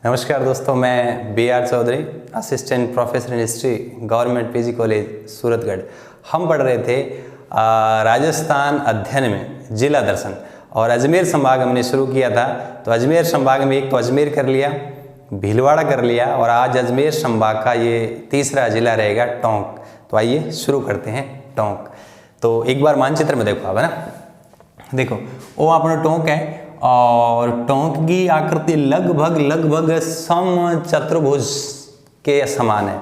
नमस्कार दोस्तों, मैं BR Chaudhary, assistant professor in history, government PG college Suratgarh. हम पढ़ रहे थे राजस्थान अध्ययन में जिला दर्शन और अजमेर संभाग हमने शुरू किया था। तो अजमेर संभाग में एक तो अजमेर कर लिया, भीलवाड़ा कर लिया और आज अजमेर संभाग का ये तीसरा जिला रहेगा टोंक। तो आइए शुरू करते हैं टोंक। तो एक बार मानचित्र में देखो आप, है ना, देखो वो अपना टोंक है और टोंक की आकृति लगभग सम चतुर्भुज के समान है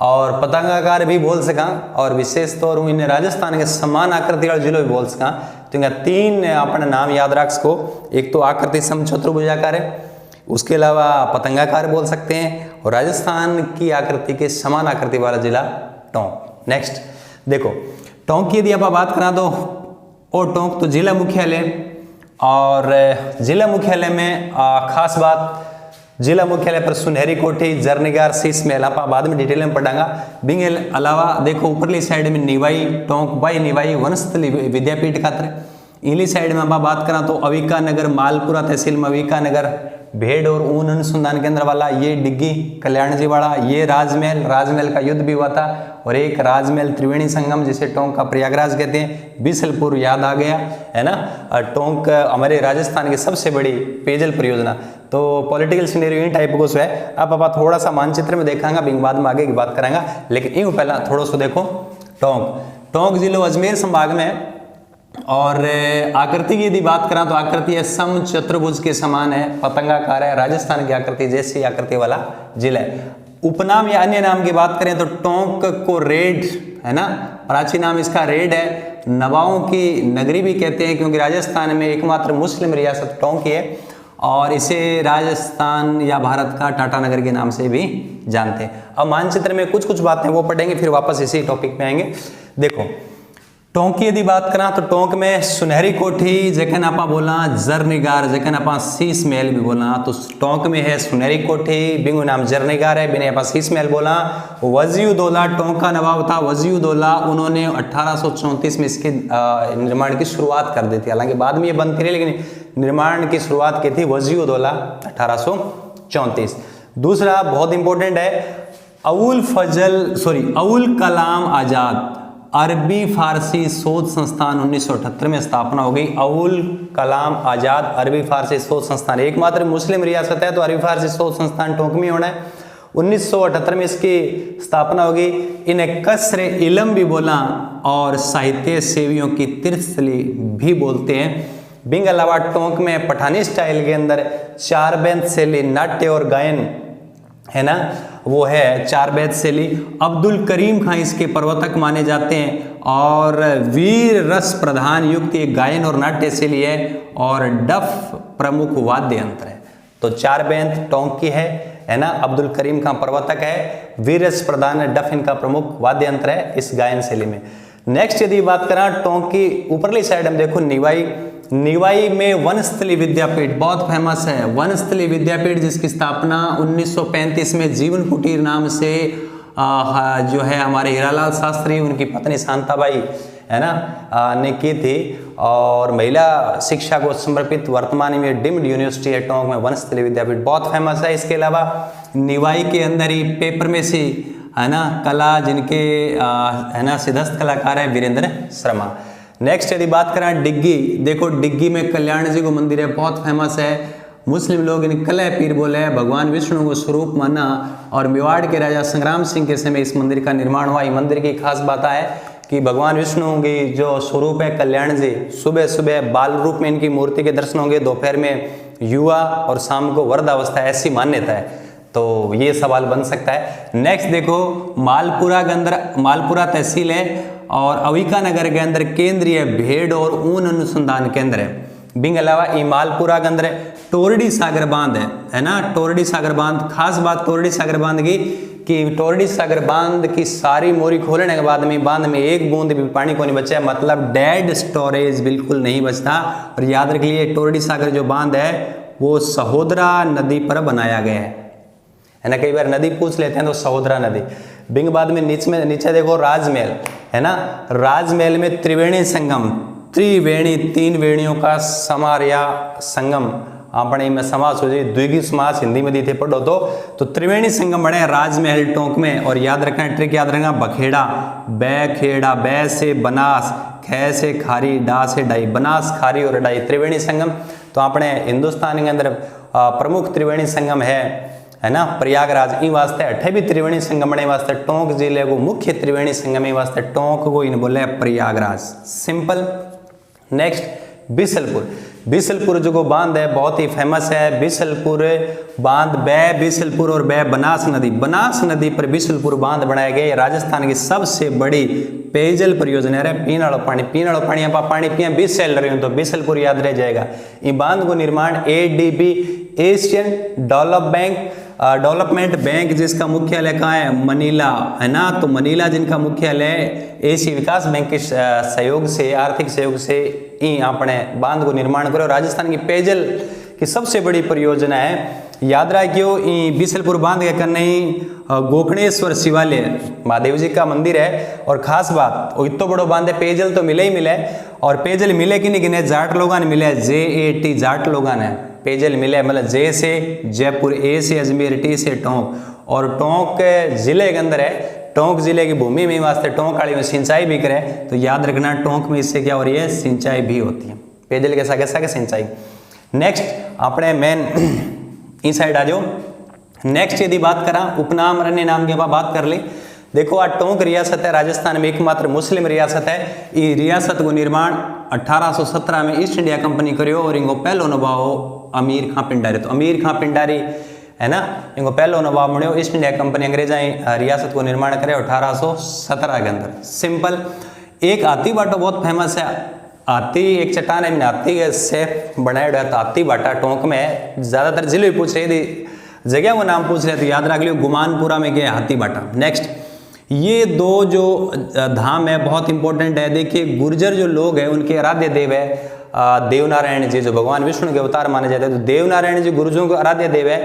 और पतंगाकार भी बोल सका और विशेष तौर इन राजस्थान के समान आकृति वाले जिलों भी बोल सका। तो इनका तीन अपना नाम याद रख सको। एक तो आकृति सम चतुर्भुजाकार है, उसके अलावा पतंगाकार बोल सकते हैं और राजस्थान की आकृति के समान आकृति वाला जिला टोंक। नेक्स्ट देखो, टोंक की यदि आप बात करा तो और टोंक तो जिला मुख्यालय और जिला मुख्यालय में खास बात, जिला मुख्यालय पर सुनहरी कोठी, जरनिगार, शीश महल आप बाद में डिटेल में पढ़ांगा। बिंगल अलावा देखो ऊपरली साइड में निवाई टोंक बाई निवाई वनस्थली विद्यापीठ खातर। इली साइड में आप बात करा तो अविका नगर, मालपुरा तहसील में अविका नगर, भेड़ और ऊन अनुसंधान केंद्र वाला ये डिग्गी कल्याण जी वाला, ये राजमहल का युद्ध भी हुआ था और एक राजमहल त्रिवेणी संगम जिसे टोंक का प्रयागराज कहते हैं, बिसलपुर याद आ गया, है ना। टोंक हमारे राजस्थान की सबसे बड़ी पेयजल परियोजना। तो पॉलिटिकल सिनेरियो इन टाइप को है। अब आप थोड़ा सा मानचित्र में देखांगा, बाद में आगे की बात करांगा, लेकिन यूँ पहला थोड़ा सा देखो टोंक जिलो अजमेर संभाग में और आकृति की यदि बात करा तो आकृति है सम चतुर्भुज के समान है, पतंगाकार है, राजस्थान की आकृति जैसी आकृति वाला जिला है। उपनाम या अन्य नाम की बात करें तो टोंक को रेड, है ना, प्राचीन नाम इसका रेड है। नवाओं की नगरी भी कहते हैं क्योंकि राजस्थान में एकमात्र मुस्लिम रियासत टोंक ही है और इसे राजस्थान या भारत का टाटा नगर के नाम से भी जानते हैं। अब मानचित्र में कुछ बातें वो पढ़ेंगे, फिर वापस इसी टॉपिक पे आएंगे। देखो टोंक की यदि बात करा तो टोंक में सुनहरी कोठी जखन आपा बोला, जरनिगार जखन आपा शीश महल भी बोला, तो टोंक में है सुनहरी कोठी, बिंगु नाम जरनिगार है, बिने आपा शीश महल बोला। वजीउद्दौला टोंक का नवाब था वजीउद्दौला, उन्होंने 1834 में इसके निर्माण की शुरुआत कर दी थी। हालांकि बाद में ये बनती रही लेकिन निर्माण की शुरुआत की थी वजीउद्दौला 1834। दूसरा बहुत इंपॉर्टेंट है अबुल कलाम आजाद, अरबी फारसी शोध संस्थान 1978 में स्थापना हो गई। अबुल कलाम आजाद अरबी फारसी शोध संस्थान, एकमात्र मुस्लिम रियासत है तो अरबी फारसी शोध संस्थान टोंक में होना है। 1978 में इसकी स्थापना होगी। इन्हें कसरे इलम भी बोला और साहित्य सेवियों की तीर्थस्थली भी बोलते हैं। बिंग अलावा टोंक में पठानी स्टाइल के अंदर चार बेंत शैली, नाट्य और गायन, है ना, वो है चार बेंत शैली। अब्दुल करीम खां इसके प्रवर्तक माने जाते हैं और वीर रस प्रधान युक्त एक गायन और नाट्य शैली है और डफ प्रमुख वाद्य यंत्र है। तो चार बेंत टोंक की है ना, अब्दुल करीम खां प्रवर्तक है, वीर रस प्रधान डफ इनका प्रमुख वाद्य यंत्र है इस गायन शैली में। नेक्स्ट यदि बात करें टोंक की ऊपरली साइड में देखो निवाई में वनस्थली विद्यापीठ बहुत फेमस है। वनस्थली विद्यापीठ जिसकी स्थापना 1935 में जीवन कुटीर नाम से जो है हमारे हीरालाल शास्त्री, उनकी पत्नी शांताबाई, है ना, ने की थी और महिला शिक्षा को समर्पित वर्तमान में डीम्ड यूनिवर्सिटी है टोंक में वनस्थली विद्यापीठ बहुत फेमस है। इसके अलावा निवाई के अंदर ही पेपर में से, है ना, कला जिनके है ना सिद्धस्थ कलाकार है वीरेंद्र शर्मा। नेक्स्ट यदि बात करें डिग्गी, देखो डिग्गी में कल्याण जी को मंदिर है बहुत फेमस है। मुस्लिम लोग इन कलह पीर बोले हैं, भगवान विष्णु को स्वरूप माना और मेवाड़ के राजा संग्राम सिंह के समय इस मंदिर का निर्माण हुआ। इस मंदिर की खास बात है कि भगवान विष्णु की जो स्वरूप है कल्याण जी, सुबह सुबह बाल रूप में इनकी मूर्ति के दर्शन होंगे, दोपहर में युवा और शाम को वृद्ध अवस्था, ऐसी मान्यता है। तो ये सवाल बन सकता है। नेक्स्ट देखो मालपुरा के अंदर मालपुरा तहसील है और अविका नगर के अंदर केंद्रीय भेड़ और ऊन अनुसंधान केंद्र है। बिंग अलावा मालपुरा के अंदर टोरडी सागर बांध है ना, टोरडी सागर बांध। खास बात टोरडी सागर बांध की कि टोरडी सागर बांध की सारी मोरी खोलने के बाद में बांध में एक बूंद भी पानी को नहीं बचा, मतलब डेड स्टोरेज बिल्कुल नहीं बचता। और याद रख लिए टोरडी सागर जो बांध है वो सहोदरा नदी पर बनाया गया है ना, कई बार नदी पूछ लेते हैं तो सहोदरा नदी। बिंग बाद में नीचे देखो राजमहल, है ना, राजमहल में त्रिवेणी संगम, त्रिवेणी तीन वेणियों का समार या संगम આપણે એમાં समास हो जाए द्विगु समास हिंदी में दी थे पढ़ो तो त्रिवेणी संगम बने राजमहल टोंक में। और याद रखना ट्रिक याद रखना बखेड़ा खेड़ा बै से बनास खे से खारी डा से डाई बनास खारी और डाई त्रिवेणी संगम। तो अपने हिंदुस्तान के अंदर प्रमुख त्रिवेणी संगम है ना प्रयागराज ई वास्ते अठे भी त्रिवेणी संगम बने वास्ते टोंक जिले को मुख्य त्रिवेणी संगम वास्ते टोंक को इन बोले प्रयागराज सिंपल। नेक्स्ट बिसलपुर जो बांध है बहुत ही फेमस है। बिसलपुर बांध बिसलपुर और बनास नदी पर बिसलपुर बांध बनाए गए। राजस्थान की सबसे बड़ी पेयजल परियोजना है। पीने वाला पानी आप पानी पिए 20 सेल रहे हो तो बिसलपुर याद रह जाएगा। ये बांध को निर्माण ADB एशियन डेवलपमेंट बैंक जिसका मुख्यालय कहाँ है मनीला है ना। तो मनीला जिनका मुख्यालय एशिया विकास बैंक के सहयोग से आर्थिक सहयोग से अपने बांध को निर्माण करो। राजस्थान की पेयजल की सबसे बड़ी परियोजना है। याद रखियो बिसलपुर बांध के कन्ने गोकर्णेश्वर शिवालय महादेव जी का मंदिर है। और खास बात इतना बड़ो बांध है पेयजल तो मिले ही मिले। और पेयजल मिले कि नहीं गिने जाट लोगों ने मिले JAT जाट लोगों ने पेयजल मिले मतलब J से जयपुर A से अजमेर T से टोंक। और टोंक जिले के अंदर है टोंक जिले की भूमि में वास्ते टोंक वाली में सिंचाई भी करे। तो याद रखना टोंक में इससे क्या हो रही है सिंचाई भी होती है पेयजल के साथ साथ सिंचाई। नेक्स्ट अपने मेन इस साइड आ जाओ। नेक्स्ट यदि बात करा उपनाम अन्य नाम की बात कर ली। देखो आज टोंक रियासत है राजस्थान में एकमात्र मुस्लिम रियासत है। ये रियासत को निर्माण 1817 में ईस्ट इंडिया कंपनी करियो और इनको पहलो नवाब अमीर खां पिंडारी। तो अमीर खां पिंडारी है ना इनको पहलो नवाब बनो ईस्ट इंडिया कंपनी अंग्रेजा रियासत को निर्माण करे 1817 के अंदर सिंपल। एक हाथी बाटो बहुत फेमस है। हाथी एक चट्टान है हाथी से बनाया तो हाथी बाटा टोंक में ज्यादातर जिले पूछ रहे थे जगह को नाम पूछ रहे तो याद रख लियो गुमानपुरा में गए हाथी बाटा। नेक्स्ट ये दो जो धाम है बहुत इंपॉर्टेंट है। देखिए गुर्जर जो लोग हैं उनके आराध्य देव है देवनारायण जी जो भगवान विष्णु के अवतार माने जाते हैं। तो देवनारायण जी गुर्जरों के आराध्य देव है।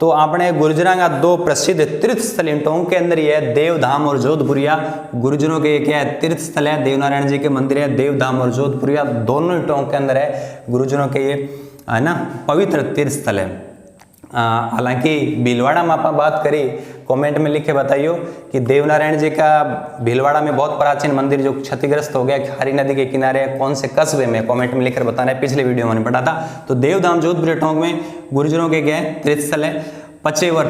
तो अपने गुर्जरा का दो प्रसिद्ध तीर्थ स्थल टोंक के अंदर ही है देवधाम और जोधपुरिया। गुर्जरों के क्या है तीर्थ स्थल है देवनारायण जी के मंदिर है देवधाम और जोधपुरिया दोनों ही टोंक के अंदर है। गुर्जरों के ये है ना पवित्र तीर्थ स्थल है। हालांकि भीलवाड़ा में आप बात करी कमेंट में लिख के बताइयो कि देवनारायण जी का भीलवाड़ा में बहुत प्राचीन मंदिर जो क्षतिग्रस्त हो गया खारी नदी के किनारे कौन से कस्बे में कमेंट में लिखकर बताना है। पिछले वीडियो में पढ़ा था। तो देवधाम जोधपुर टोंक में गुर्जरों के क्या है तीर्थ स्थल है। पचेवर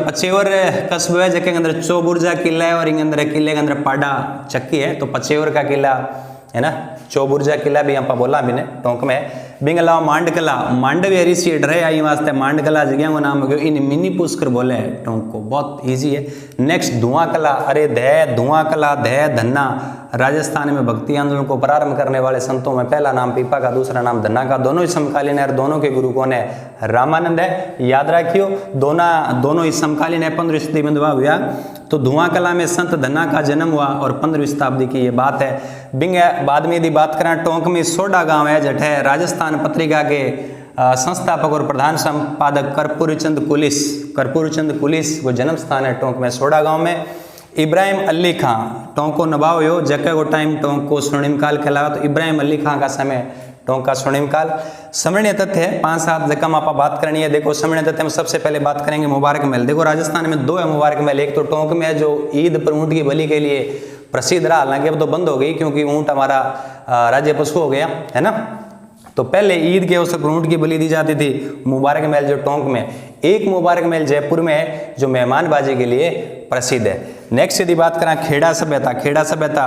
कस्बे है जगह अंदर चौबुर्जा किला है और इन अंदर किले के अंदर पाडा चक्की है। तो पचेवर का किला है ना चौबुर्जा किला भी यहाँ बोला मैंने टोंक में। बिंग अलावा मांडकला मांडवी ऋषि डरे आई वास्ते मांडकला जगह को नाम हो इन मिनी पुष्कर बोले टोंक को बहुत इजी है। नेक्स्ट धुआंकला अरे धुआंकला धन्ना राजस्थान में भक्ति आंदोलन को प्रारंभ करने वाले संतों में पहला नाम पीपा का दूसरा नाम धन्ना का दोनों ही समकालीन है और दोनों के गुरु कौन है रामानंद है। याद रखियो दोनों ही समकालीन है 15वीं शताब्दी में हुआ। तो धुआंकला में संत धन्ना का जन्म हुआ और 15वीं शताब्दी की ये बात है। बिंग बाद में यदि बात करें टोंक में सोडा गांव है जठे राजस्थान पत्रिका के संस्थापक और प्रधान संपादक कर्पूरचंद कुलिस को जन्म स्थान है टोंक में सोडा गांव में। इब्राहिम अली खां टोंक को नवाब हो जगह को टाइम टोंक को स्वर्णिम काल कहलावा। तो इब्राहिम अली खां का समय टोंक का स्वर्णिम काल। स्मरणीय तथ्य है 5-7 जगह आप बात करनी है। देखो स्मरणीय तथ्य में सबसे पहले बात करेंगे मुबारक महल। देखो राजस्थान में 2 है मुबारक महल। एक तो टोंक में है जो ईद पर ऊँट की बलि के लिए प्रसिद्ध रहा। हालांकि अब तो बंद हो गई क्योंकि ऊँट हमारा राज्य पशु हो गया है ना। तो पहले ईद के अवसर पर ऊँट की बलि दी जाती थी। मुबारक महल जो टोंक में एक मुबारक महल जयपुर में है जो मेहमानबाजी के लिए प्रसिद्ध है। नेक्स्ट यदि बात करें खेड़ा सभ्यता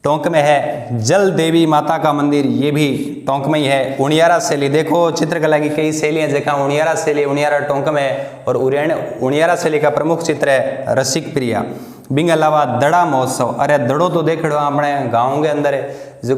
टोंक में है। जल देवी माता का मंदिर ये भी टोंक में ही है। उनियारा शैली देखो चित्रकला की कई शैलियाँ जगह उनियारा शैली उनियारा टोंक में और उनियारा शैली का प्रमुख चित्र है रसिक प्रिया। बिंग अलावा दड़ा महोत्सव अरे दड़ो तो देख लो अपने गाँव के अंदर जो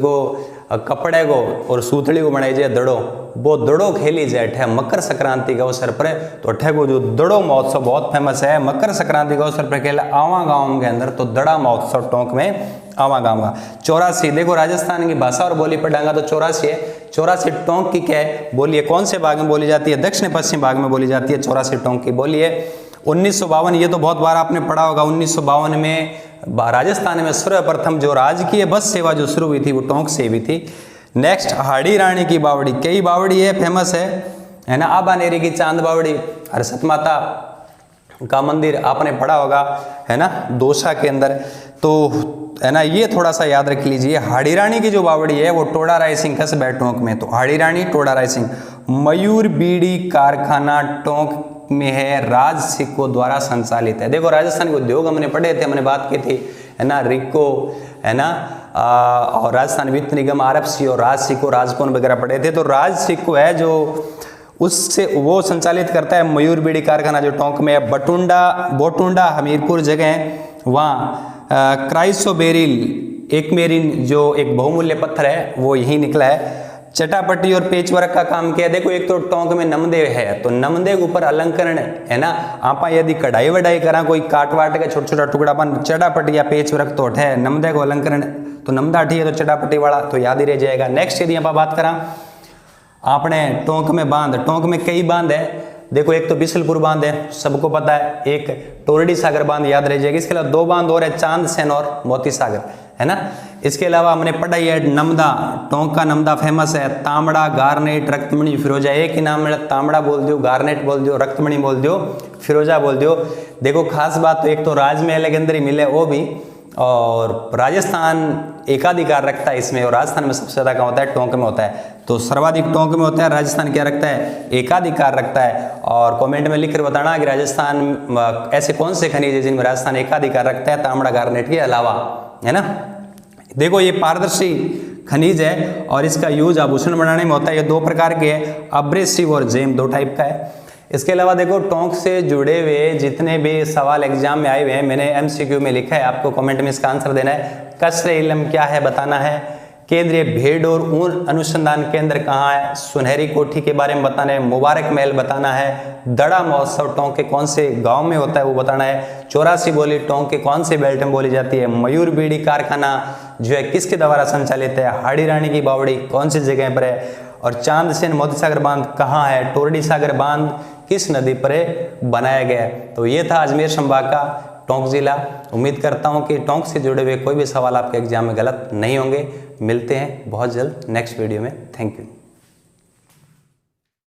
कपड़े को और सूतली को बनाई जाए दड़ो वो दड़ो खेली जाए अठे मकर संक्रांति के अवसर पर। तो अठे को जो दड़ो महोत्सव बहुत फेमस है मकर संक्रांति के अवसर पर खेला आवा गाँव के अंदर। तो दड़ा महोत्सव टोंक में आवा गाँव का। 84 देखो राजस्थान की भाषा और बोली पढ़ाएंगा तो 84 है। 84 टोंक की क्या है बोली है कौन से भाग में बोली जाती है दक्षिण पश्चिम भाग में बोली जाती है 84 टोंक की बोली है। 1952 ये तो बहुत बार आपने पढ़ा होगा। 1952 में राजस्थान में सर्वप्रथम जो राजकीय बस सेवा जो शुरू हुई थी वो टोंक से हुई थी। नेक्स्ट हाड़ी रानी की बावड़ी कई बावड़ी है फेमस है है ना। अब अनेरी की चांद बावड़ी, हरसत माता का मंदिर आपने पढ़ा होगा, है ना, दौसा के अंदर। तो है ना, ये थोड़ा सा याद रख लीजिए। हाड़ी रानी की जो बावड़ी है वो टोडा राय सिंह कस्बा टोंक में, तो हाड़ी रानी टोडा राय सिंह। मयूर बीड़ी कारखाना टोंक में है, राज सिक्को द्वारा संचालित है। देखो राजस्थान के उद्योग हमने पढ़े थे, हमने बात की थी, है ना, रिको, है ना, और राजस्थान वित्त निगम, आरएफसी और राज सिक्को, राजकोन वगैरह पढ़े थे। तो राज सिक्को है जो उससे वो संचालित करता है मयूर बीड़ी कारखाना जो टोंक में है। बोटुंडा हमीरपुर जगह है, वहाँ क्राइसोबेरिल एक मेरिन जो एक बहुमूल्य पत्थर है वो यही निकला है। चटापटी और पेचवर्क का काम किया। देखो एक तो टोंक में नमदे है, तो नमदे के ऊपर अलंकरण, है ना, आपा यदि कढ़ाई वढ़ाई करा, कोई काट वाट के छोटा छोटा टुकड़ा बन, चटापटी या पेचवर्क तो है, नमदे को अलंकरण, तो नमदा ठी है तो चटापटी वाला तो याद ही रह जाएगा। नेक्स्ट यदि आप बात करा आपने टोंक में बांध, टोंक में कई बांध है। देखो एक तो बिसलपुर बांध है, सबको पता है, एक टोरडी सागर बांध याद रह जाएगा। इसके अलावा दो बांध और है, चांद सेन और मोती सागर, है ना। इसके अलावा हमने पढ़ा ही है नमदा, टोंक का नमदा फेमस है। तांबड़ा, गारनेट, रक्तमणि, फिरोजा, एक ही नाम में तांबड़ा बोल दो, गारनेट बोल दो, रक्तमणि बोल दो, फिरोजा बोल दो। देखो खास बात तो एक तो राजमहल के अंदर ही मिले वो भी, और राजस्थान एकाधिकार रखता है इसमें, और राजस्थान में सबसे ज़्यादा कहाँ होता है, टोंक में होता है। तो सर्वाधिक टोंक में होता है, राजस्थान क्या रखता है, एकाधिकार रखता है। और कमेंट में लिखकर बताना कि राजस्थान ऐसे कौन से खनिज है जिनमें राजस्थान एकाधिकार रखता है, तांबड़ा गारनेट के अलावा, है ना। देखो ये पारदर्शी खनिज है और इसका यूज आभूषण बनाने में होता है। ये दो प्रकार के हैं, अब्रेसिव और जेम, दो टाइप का है। इसके अलावा देखो टोंक से जुड़े हुए जितने भी सवाल एग्जाम में आए हुए हैं, मैंने एमसीक्यू में लिखा है, आपको कमेंट में इसका आंसर देना है। कसरे इल्म क्या है बताना है। केंद्रीय भेड़ और ऊन अनुसंधान केंद्र कहाँ है, सुनहरी कोठी के बारे में बताना है। मुबारक महल बताना है। दड़ा महोत्सव टोंक के कौन से गांव में होता है वो बताना है। 84 बोली टोंक के कौन से बेल्ट में बोली जाती है। मयूर बीड़ी कारखाना जो है किसके द्वारा संचालित है। हाड़ी रानी की बावड़ी कौन सी जगह पर है। और चांद सेन मोती सागर बांध कहाँ है। टोरडी सागर बांध किस नदी पर बनाया गया है। तो ये था अजमेर संभाग का टोंक जिला। उम्मीद करता हूँ कि टोंक से जुड़े हुए कोई भी सवाल आपके एग्जाम में गलत नहीं होंगे। मिलते हैं बहुत जल्द नेक्स्ट वीडियो में। Thank you.